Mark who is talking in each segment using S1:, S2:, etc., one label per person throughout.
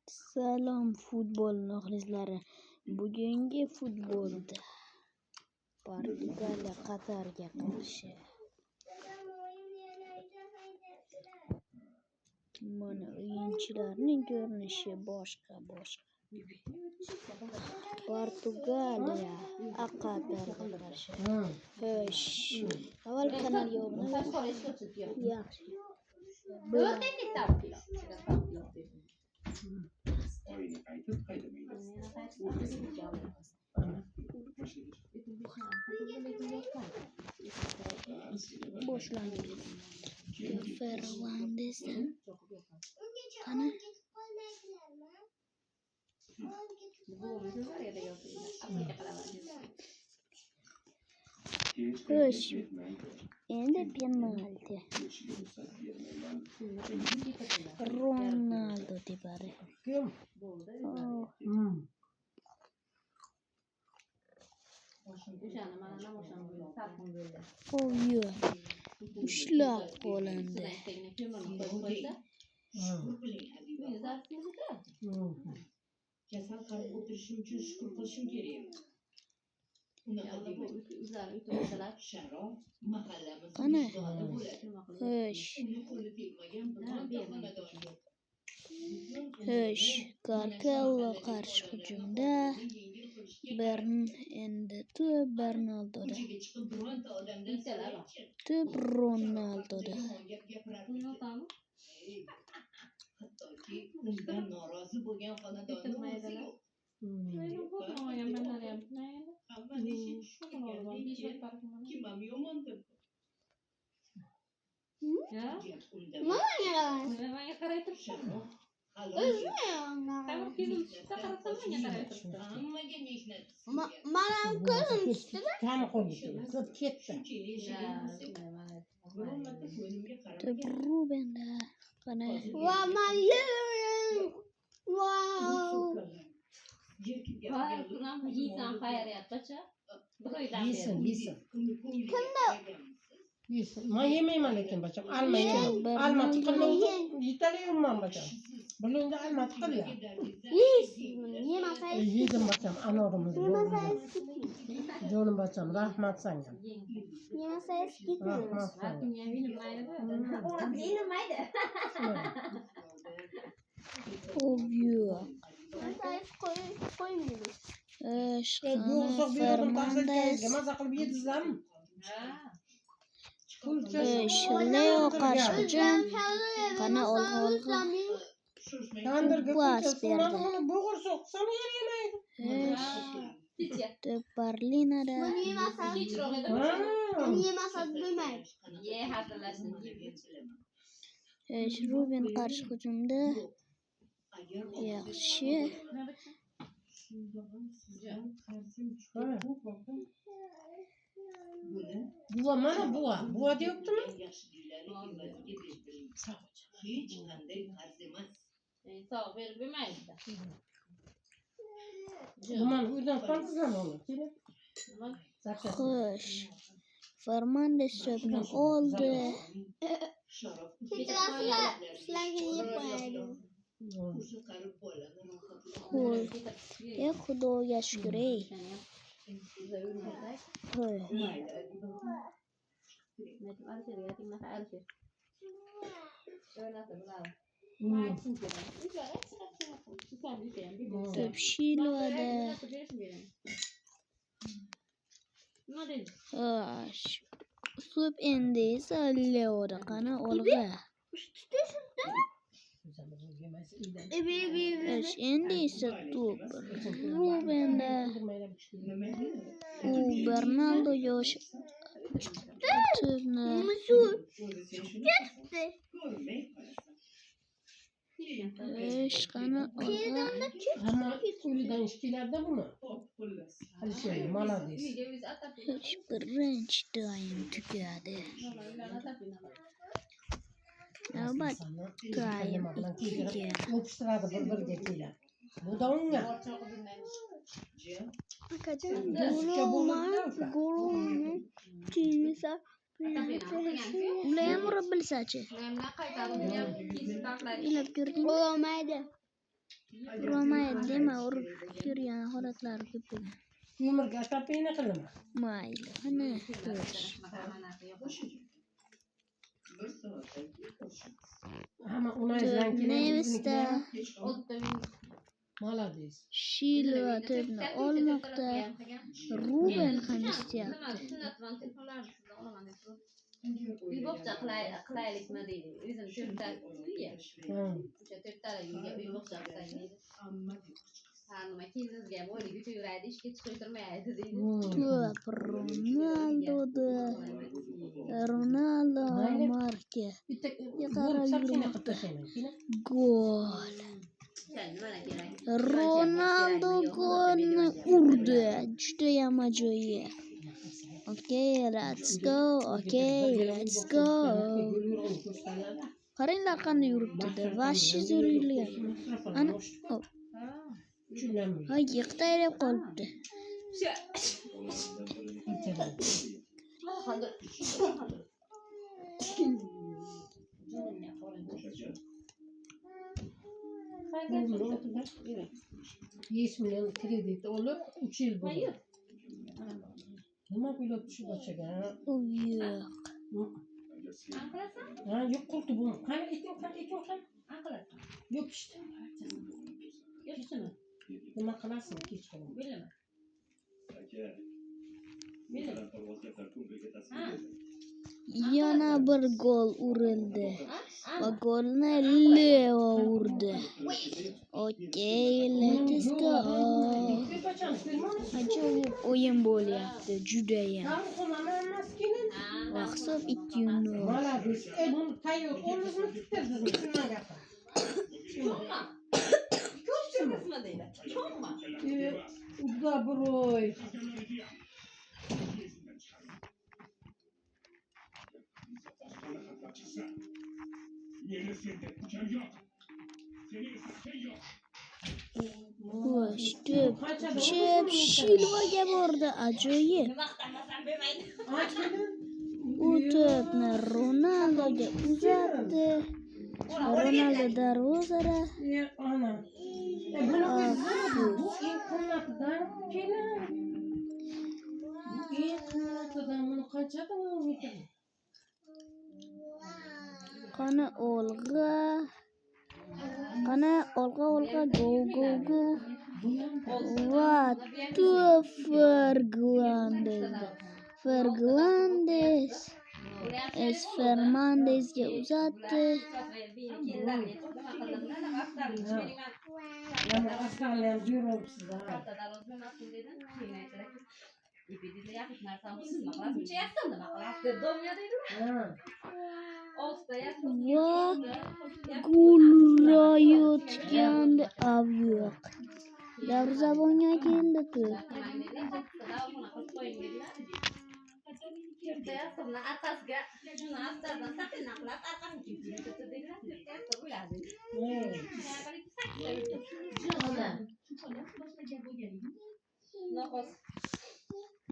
S1: Salom futbol muxlislari. Bugungi futbolda Portugaliya Qatarga qarshi. Mana o'yinchilarning ko'rinishi boshqa. Portugaliya Qatarga qarshi. Xo'sh, avval kanalga obuna bo'ling. Yaxshi. Boşlandı. Fernandes. Kana? Hoş. Endi penalti. Ronaldo debari. Yo. Ushlab qolindi. Qani? Xo'sh. Carvalho qarshi hujumda. Endi to'p Ronaldoda. To'p Ronaldoda.
S2: norozi bo'lgan xonadonni kim ham yomon deb
S3: Ma yemeyman lekin bacham. Alma tiqildi. Yetalayman bacham. Bulunga alma tiqil ya. Yedim bacham anorimiz. Jonim bacham rahmat sanga.
S1: Yemasangiz ketmaydi.
S3: Rahmat sanga.
S1: Obvio. Fernandes.
S3: Maza qilib yedizlarmi?
S1: Leo qarshi hujum. Qani olg'a. Pas berdi.
S3: Bo'g'ir so'qsam yer yemaydi.
S1: Berlinada. Ruben qarshi hujumda. Yaxshi.
S3: Buva mana buva deyaptimi?
S2: hech qanday qarz emas.
S4: Sog' berib bermaydi.
S3: Mana uydan qoldirgan onu.
S1: Xo'sh. Fernandes to'pni oldi. Xudoga shukr. To'p Shilvada. To'p endi esa Leoda. Qani olg'a. Endi esa to'p Rubenda. U Bernardo yosh to'pni qani olg'a.
S3: Hamma ulidan ishkilarda buni. Alisher malades.
S1: Birinchi taym tugadi. Navbat taym 2ga.
S3: O'pishtiradi bir-biriga keladi. Bu da unga.
S1: Golni tinsa Ulayam urib bilsachi. Ilib ko'rding. Bo'lmaydi. Uramaydi dema, urib yurgan holatlari ko'p bo'lgan.
S3: Umrga atapini qilaman.
S1: Mayli, qani ko'rish.
S2: Bir soatdan keyin ko'rishamiz.
S3: Hamma unaydan
S1: Nemisda
S3: Молодец.
S1: Shilva to'pni olmoqda. Ruben ham istyapti.
S4: Uy bog'cha qilaylikmi deydi. O'zim to'rtta uyga. O'sha to'rttala uyga uy bog'cha qilsak deydi. Ha, nima keldingizga ham o'ylik uchun yuraydi, ishga chiqirtirmaydi deydi.
S1: To'p Ronaldo marka.
S3: Bitta
S1: Qarab
S3: sabchini
S1: yurmoqda.
S3: qilib
S1: Gol.
S4: Nimalar kerak?
S1: Ronaldo golni urdi. Juda ham ajoyib. Okay, let's go. Qaranglar qanday yuribdi. Vashi zo'r yurgan. Ana, hop.
S3: Tushunamman.
S1: Ha, yiqtaylab qolibdi.
S3: Besh million kredit olib 3 yil bo'ldi. Nima bo'lib shu bachchaga?
S1: Yo'q.
S3: Ha, yo'q qurti bu. Qani ekin. Yo'q işte. Yo'qmi? Nima qilasan kechqurun?
S4: Bilaman.
S1: Yana bir gol urildi. Va golni Leo urdi. Okay, let's go. Ajoyib o'yin bo'lyapti, juda ham. Va hisob 2-0.
S3: Молодец. Bunu tayyor oldingizmi, tutirdingizmi? Shundan gapir.
S4: Ko'pchilikmi deydi. Cho'qma.
S3: Udda buroy.
S1: Xo'sh, to'p Shilvaga bordi, ajoyib.
S4: Maqtamasam bermaydi.
S1: U to'pni Ronaldoga uzatdi. Ronaldo darvozada.
S3: Ana. Bunu qimmatdan kelin. Qimmatdan buni qanchadan yetadi?
S1: Qani olg'a, go. Va to'p Fernandesga uzatdi.
S3: Yana aslanlar yuribsiz.
S1: Va gol urayotgandi, yo'q. Darvozabonga keldi to'p.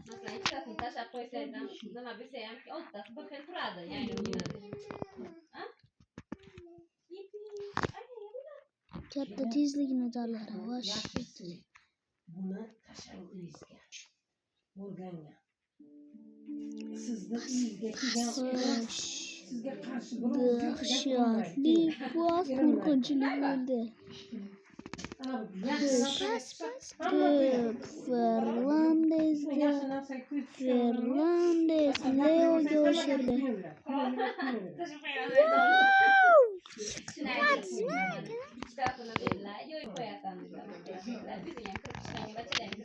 S4: Masalan, ikkitasini tashlab qo'ysaydim, nima bilsa hamki, o'ttasi bir xil turadi, ya'ni o'yinadi.
S1: Katta tezlikni tanladi.
S3: Buni tashabbusga o'rgangan. Sizni uyingizga kelgan sizga qarshi
S1: dahshatli pas qo'rqinchli bo'ldi. Fernandes Leoga oshirdi.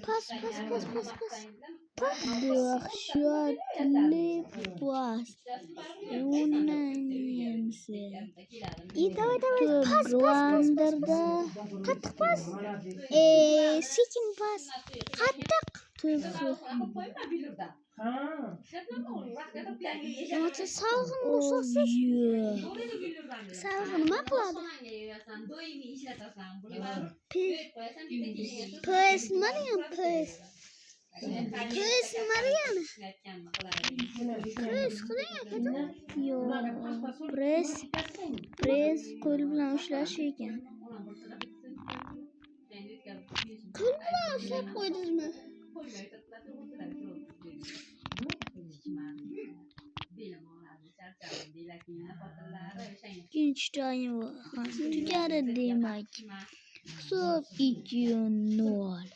S1: Pas. Dahshatli pas. Unanimsi. Glanderda qattiq pas. Sekin pas. Qattiq. Salg'in ruxsatsiz. Salg'in nima qiladi? Pes nima degan pes? Pes nima degani? Pes qiling. Yo'q. Pres qo'l bilan ushlash ekan. tashlab qo'ydingizmi?
S4: Qo'ymay turiblar, o'tiradi, belim og'radi, charchadim deylar, keyin xotillari o'shanga
S1: Ikkinchi taym ham tugadi demak. Hisob 2-0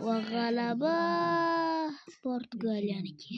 S1: va g'alaba Portugaliyaniki.